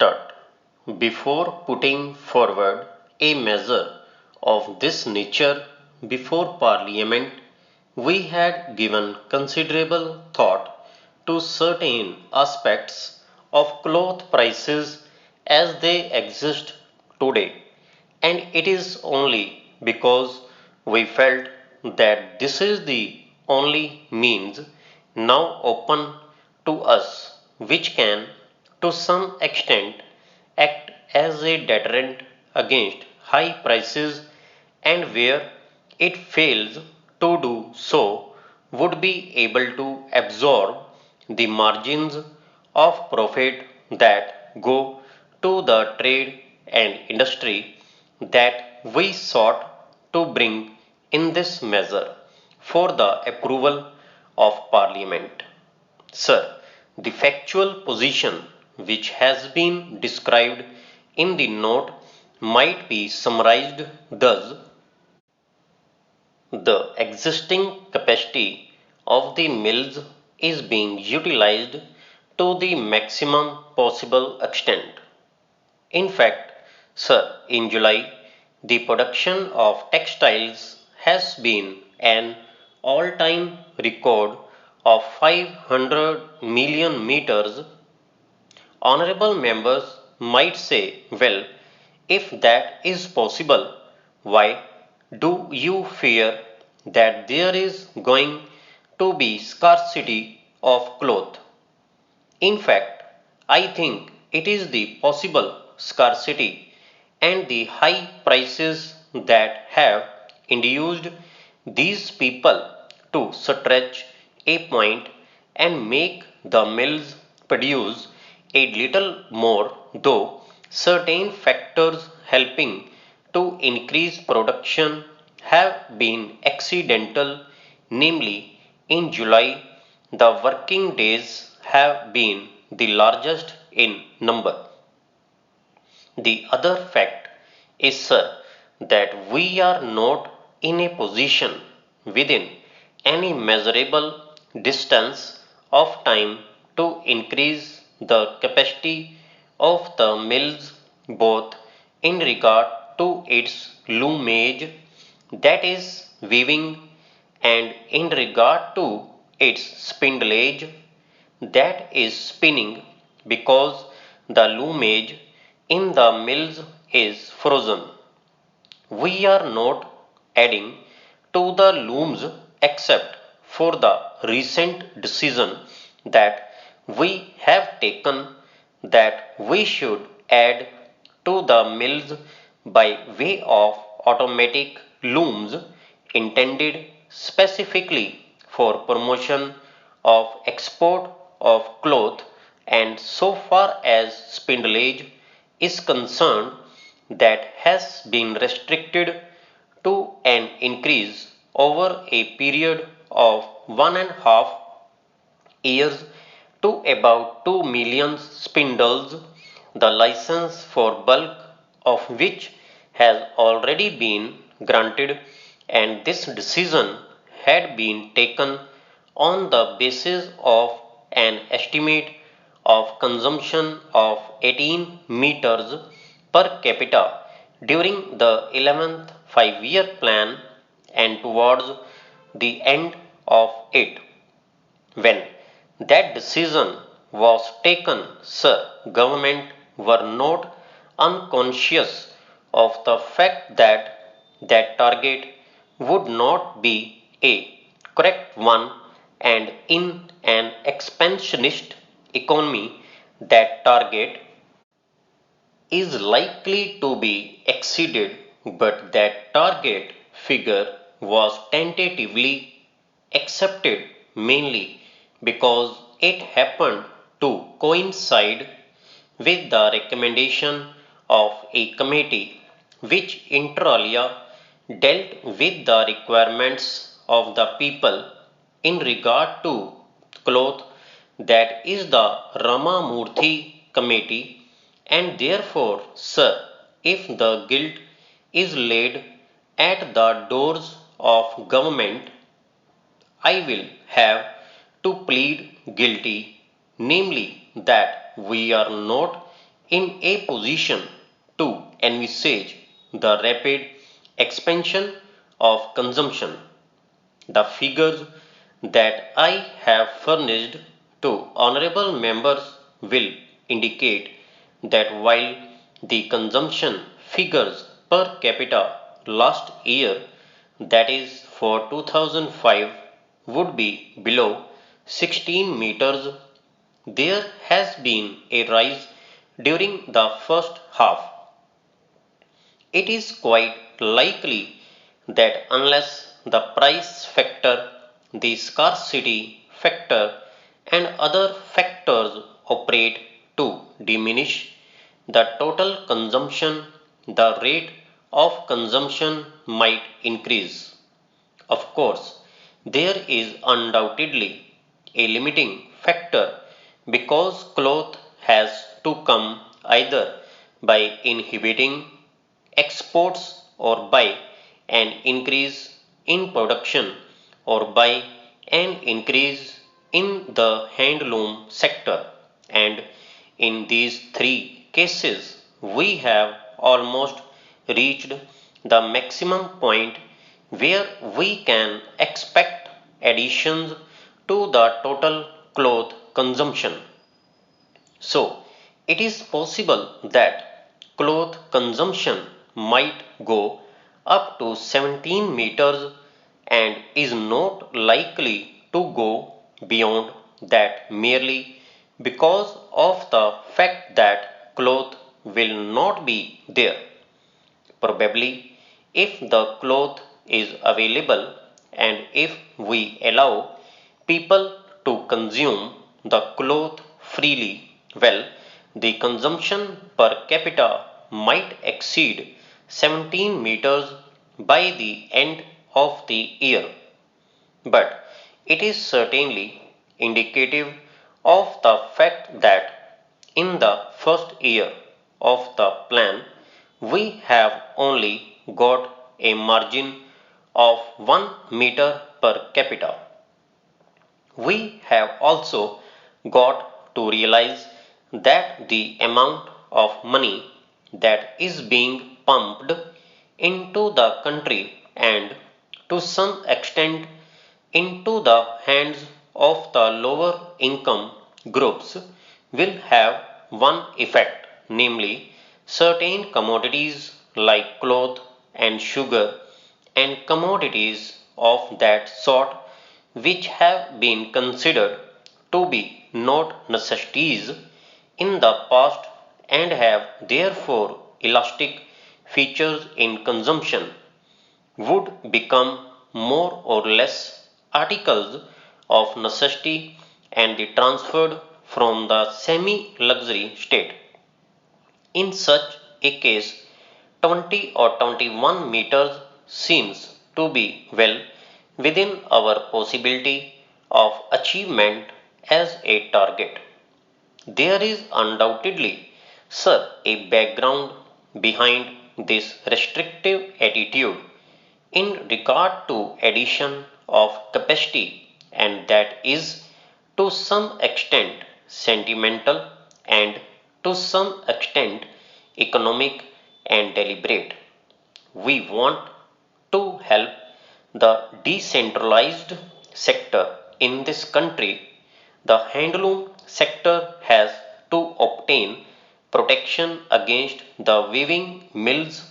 start. Before putting forward a measure of this nature before Parliament, we had given considerable thought to certain aspects of cloth prices as they exist today, and it is only because we felt that this is the only means now open to us which can, to some extent, act as a deterrent against high prices, and where it fails to do so, would be able to absorb the margins of profit that go to the trade and industry that we sought to bring in this measure for the approval of Parliament. Sir, the factual position which has been described in the note might be summarized thus: the existing capacity of the mills is being utilized to the maximum possible extent. In fact, sir, in July, the production of textiles has been an all-time record of 500 million meters. Honorable members might say, well, if that is possible, why do you fear that there is going to be scarcity of cloth? In fact, I think it is the possible scarcity and the high prices that have induced these people to stretch a point and make the mills produce a little more, though certain factors helping to increase production have been accidental, namely in July the working days have been the largest in number. The other fact is, sir, that we are not in a position within any measurable distance of time to increase the capacity of the mills both in regard to its loomage, that is weaving, and in regard to its spindleage, that is spinning, because the loomage in the mills is frozen. We are not adding to the looms except for the recent decision that we have taken that we should add to the mills by way of automatic looms intended specifically for promotion of export of cloth, and so far as spindleage is concerned, that has been restricted to an increase over a period of 1.5 years to about 2 million spindles, the license for bulk of which has already been granted, and this decision had been taken on the basis of an estimate of consumption of 18 meters per capita during the 11th 5-year plan, and towards the end of it, when that decision was taken, sir, government were not unconscious of the fact that that target would not be a correct one, and in an expansionist economy that target is likely to be exceeded, but that target figure was tentatively accepted mainly because it happened to coincide with the recommendation of a committee which inter alia dealt with the requirements of the people in regard to cloth, that is the Ramamurthy committee, and therefore, sir, if the guilt is laid at the doors of government, I will have to plead guilty, namely that we are not in a position to envisage the rapid expansion of consumption. The figures that I have furnished to honorable members will indicate that while the consumption figures per capita last year, that is for 2005, would be below 16 meters, there has been a rise during the first half. It is quite likely that unless the price factor, the scarcity factor, and other factors operate to diminish the total consumption, the rate of consumption might increase. Of course, there is undoubtedly a limiting factor because cloth has to come either by inhibiting exports or by an increase in production or by an increase in the handloom sector. And in these three cases, we have almost reached the maximum point where we can expect additions to the total cloth consumption. So, it is possible that cloth consumption might go up to 17 meters and is not likely to go beyond that merely because of the fact that cloth will not be there. Probably, if the cloth is available and if we allow people to consume the cloth freely, well, the consumption per capita might exceed 17 meters by the end of the year. But it is certainly indicative of the fact that in the first year of the plan, we have only got a margin of 1 meter per capita. We have also got to realize that the amount of money that is being pumped into the country and to some extent into the hands of the lower income groups will have one effect, namely certain commodities like cloth and sugar and commodities of that sort which have been considered to be not necessities in the past and have therefore elastic features in consumption would become more or less articles of necessity and be transferred from the semi luxury state. In such a case, 20 or 21 meters seems to be well within our possibility of achievement as a target. There is undoubtedly, sir, a background behind this restrictive attitude in regard to addition of capacity, and that is to some extent sentimental and to some extent economic and deliberate. We want to help the decentralized sector in this country. The handloom sector has to obtain protection against the weaving mills